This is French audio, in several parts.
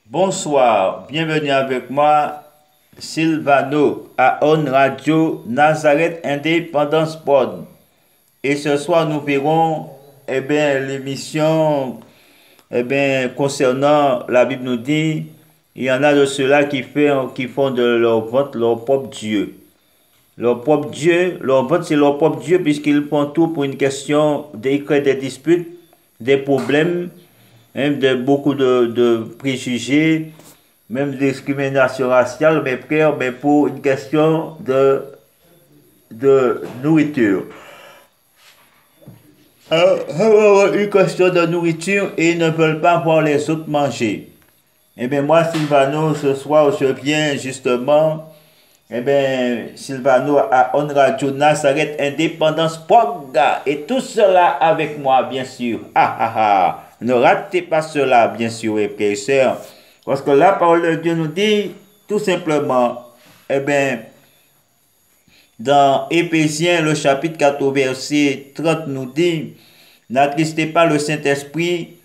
Bonsoir, bienvenue avec moi, Silvano, à On Radio Nazareth Independence Pod. Et ce soir, nous verrons l'émission concernant la Bible nous dit, il y en a de ceux-là qui font de leur ventre leur propre Dieu. Leur propre Dieu, leur ventre c'est leur propre Dieu puisqu'ils font tout pour une question d'écrire des disputes, des problèmes, beaucoup de préjugés, même de discrimination raciale, mes frères, mais pour une question de nourriture. Une question de nourriture et ils ne veulent pas voir les autres manger. Eh bien, moi, Sylvano, ce soir, je viens justement, Sylvano à On Radio Nazareth Indépendance Pogga et tout cela avec moi, bien sûr. Ah, ah, ah. Ne ratez pas cela, bien sûr, mes frères et sœurs. Parce que la parole de Dieu nous dit, tout simplement, dans Éphésiens, le chapitre 4, au verset 30, nous dit, n'attristez pas le Saint-Esprit,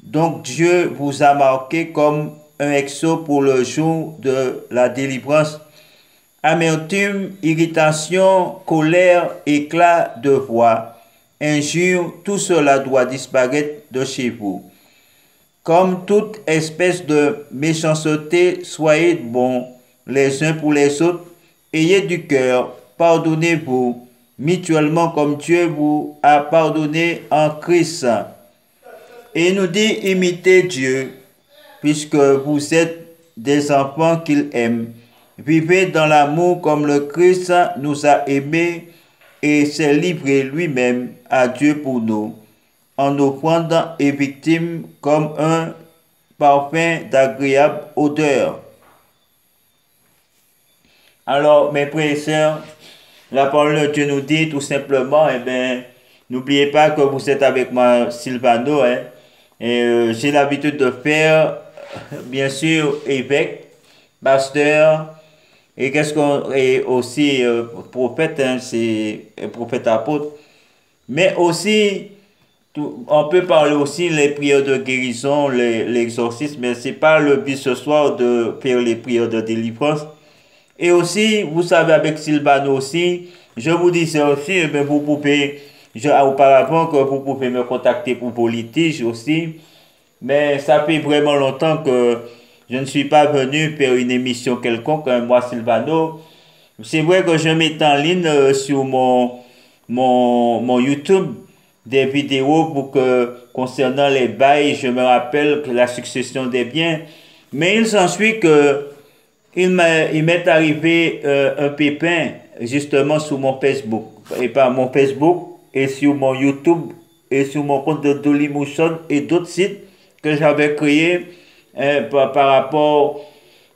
donc Dieu vous a marqué comme un exo pour le jour de la délivrance. Amertume, irritation, colère, éclat de voix, injure, tout cela doit disparaître de chez vous. Comme toute espèce de méchanceté, soyez bons les uns pour les autres, ayez du cœur, pardonnez-vous mutuellement comme Dieu vous a pardonné en Christ. Et il nous dit, imitez Dieu, puisque vous êtes des enfants qu'il aime. Vivez dans l'amour comme le Christ nous a aimés et s'est livré lui-même à Dieu pour nous, en offrande et victime comme un parfum d'agréable odeur. Alors, mes frères et sœurs, la parole de Dieu nous dit tout simplement, n'oubliez pas que vous êtes avec moi, Sylvano, j'ai l'habitude de faire, bien sûr, évêque, pasteur, et aussi prophète, c'est prophète apôtre, mais aussi on peut parler aussi les prières de guérison, l'exorcisme, mais c'est pas le but ce soir de faire les prières de délivrance. Et aussi, vous savez, avec Sylvano aussi, je vous disais aussi, vous pouvez, auparavant que vous pouvez me contacter pour vos litiges aussi, mais ça fait vraiment longtemps que je ne suis pas venu faire une émission quelconque, moi Sylvano. C'est vrai que je mets en ligne sur mon YouTube des vidéos concernant les bails, je me rappelle que la succession des biens, mais il s'ensuit que il m'est arrivé un pépin justement sur mon Facebook, et par mon Facebook, et sur mon YouTube, et sur mon compte de Dailymotion et d'autres sites que j'avais créés par rapport,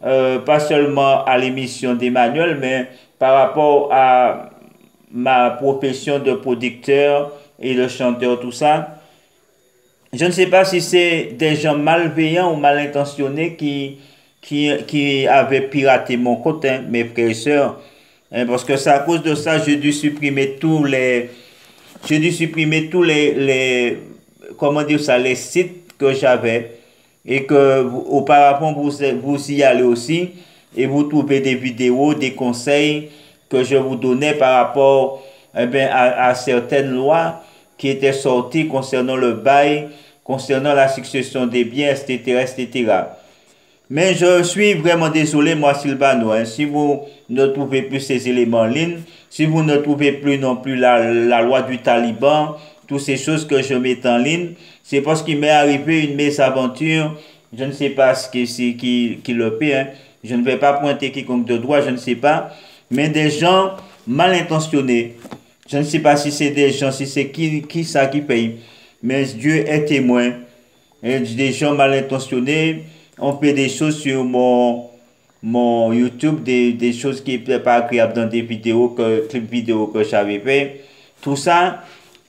pas seulement à l'émission d'Emmanuel, mais par rapport à ma profession de producteur et de chanteur, tout ça. Je ne sais pas si c'est des gens malveillants ou mal intentionnés qui avaient piraté mon compte, mes frères et sœurs. Parce que c'est à cause de ça, j'ai dû supprimer comment dire ça, les sites que j'avais. Et que auparavant, vous y allez aussi et vous trouvez des vidéos, des conseils que je vous donnais par rapport à certaines lois qui étaient sorties concernant le bail, concernant la succession des biens, etc., etc. Mais je suis vraiment désolé, moi, Sylvano, si vous ne trouvez plus ces éléments en ligne, si vous ne trouvez plus non plus la loi du Taliban, toutes ces choses que je mets en ligne, c'est parce qu'il m'est arrivé une mésaventure. Je ne sais pas ce qui, c'est qui le fait. Je ne vais pas pointer quiconque de droit, je ne sais pas. Mais des gens mal intentionnés. Je ne sais pas si c'est des gens, si c'est qui ça qui paye. Mais Dieu est témoin. Et des gens mal intentionnés ont fait des choses sur mon YouTube, des choses qui n'étaient pas agréables dans des vidéos, clips vidéo que j'avais fait. Tout ça.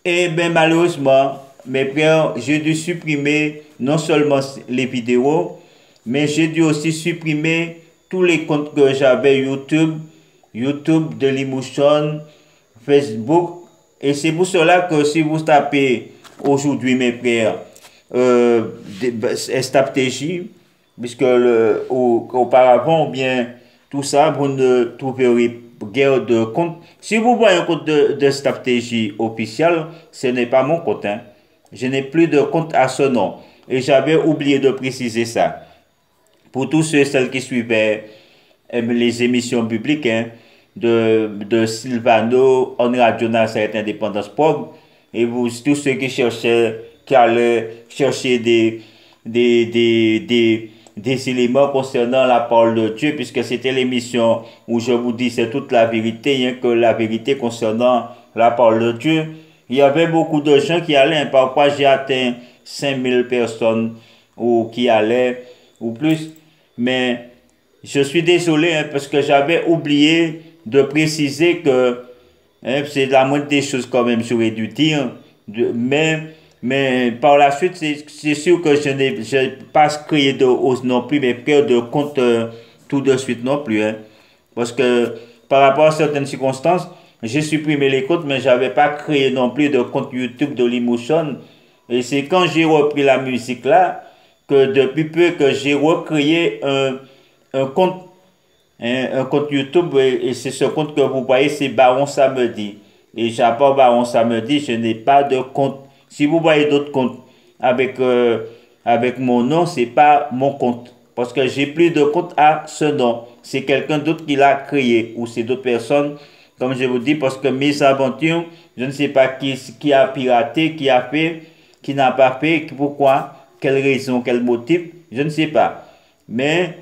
Et bien malheureusement, mes frères, j'ai dû supprimer non seulement les vidéos, mais j'ai dû aussi supprimer tous les comptes que j'avais YouTube, Dailymotion, Facebook. Et c'est pour cela que si vous tapez aujourd'hui, mes frères, STAPTJ, puisque auparavant, ou bien tout ça, vous ne trouverez guère de compte. Si vous voyez un compte de stratégie officielle, ce n'est pas mon compte, hein. Je n'ai plus de compte à ce nom. Et j'avais oublié de préciser ça. Pour tous ceux et celles qui suivaient les émissions publiques, hein, de Silvano, On Radio Nazareth Indépendance Prog, et vous, tous ceux qui cherchaient, qui allaient chercher des éléments concernant la parole de Dieu, puisque c'était l'émission où je vous disais toute la vérité, hein, que la vérité concernant la parole de Dieu. Il y avait beaucoup de gens qui allaient, hein. Parfois j'ai atteint 5 000 personnes ou qui allaient, ou plus. Mais je suis désolé, hein, parce que j'avais oublié de préciser que, hein, c'est la moindre des choses quand même, j'aurais dû dire. Mais par la suite, c'est sûr que je n'ai pas créé de hausse non plus, mais créé de compte tout de suite non plus, hein. Parce que par rapport à certaines circonstances, j'ai supprimé les comptes, mais j'avais pas créé non plus de compte YouTube de l'Emotion. Et c'est quand j'ai repris la musique là, que depuis peu que j'ai recréé un compte, hein, un compte YouTube, et c'est ce compte que vous voyez, c'est Baron Samedi. Et j'apporte Baron Samedi, je n'ai pas de compte. Si vous voyez d'autres comptes avec mon nom, c'est pas mon compte. Parce que j'ai plus de compte à ce nom. C'est quelqu'un d'autre qui l'a créé, ou c'est d'autres personnes, comme je vous dis, parce que mes aventures, je ne sais pas qui a piraté, qui a fait, qui n'a pas fait, pourquoi, quelle raison, quel motif, je ne sais pas. Mais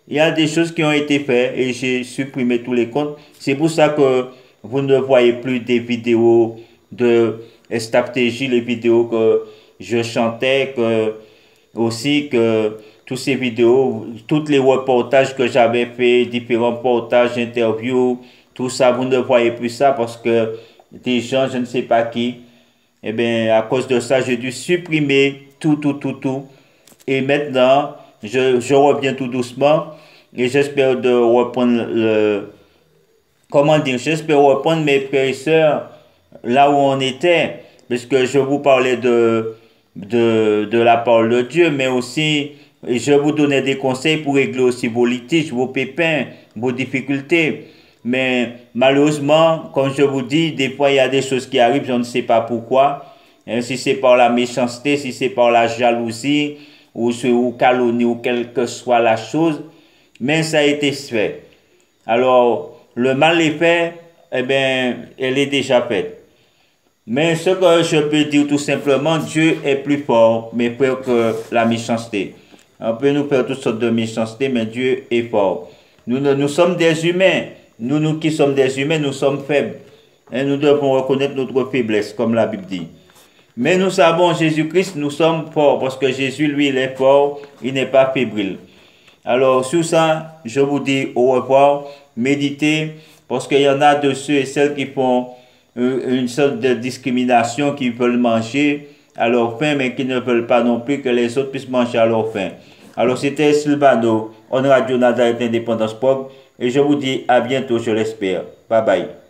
il y a des choses qui ont été faites et j'ai supprimé tous les comptes. C'est pour ça que vous ne voyez plus des vidéos de stratégie, les vidéos que je chantais, que aussi que toutes ces vidéos, tous les reportages que j'avais fait, différents reportages, interviews, tout ça, vous ne voyez plus ça parce que des gens, je ne sais pas qui, eh bien, à cause de ça, j'ai dû supprimer tout. Et maintenant, je reviens tout doucement et j'espère de reprendre comment dire, j'espère reprendre mes frères et sœurs là où on était, parce que je vous parlais de la parole de Dieu, mais aussi je vous donnais des conseils pour régler aussi vos litiges, vos pépins, vos difficultés. Mais malheureusement, comme je vous dis, des fois il y a des choses qui arrivent, je ne sais pas pourquoi. Hein, si c'est par la méchanceté, si c'est par la jalousie, ou calomnie, ou quelle que soit la chose, mais ça a été fait. Alors, le mal est fait, eh bien, elle est déjà faite. Mais ce que je peux dire tout simplement, Dieu est plus fort, mais frère, que la méchanceté. On peut nous faire toutes sortes de méchanceté, mais Dieu est fort. Nous sommes des humains. Nous qui sommes des humains, nous sommes faibles. Et nous devons reconnaître notre faiblesse, comme la Bible dit. Mais nous savons, Jésus-Christ, nous sommes forts, parce que Jésus, lui, il est fort, il n'est pas fébrile. Alors, sur ça, je vous dis au revoir, méditez, parce qu'il y en a de ceux et celles qui font une sorte de discrimination, qui veulent manger à leur faim, mais qui ne veulent pas non plus que les autres puissent manger à leur faim. Alors, c'était Silvano, On Radio Nazareth Indépendance Prog, et je vous dis à bientôt, je l'espère. Bye bye.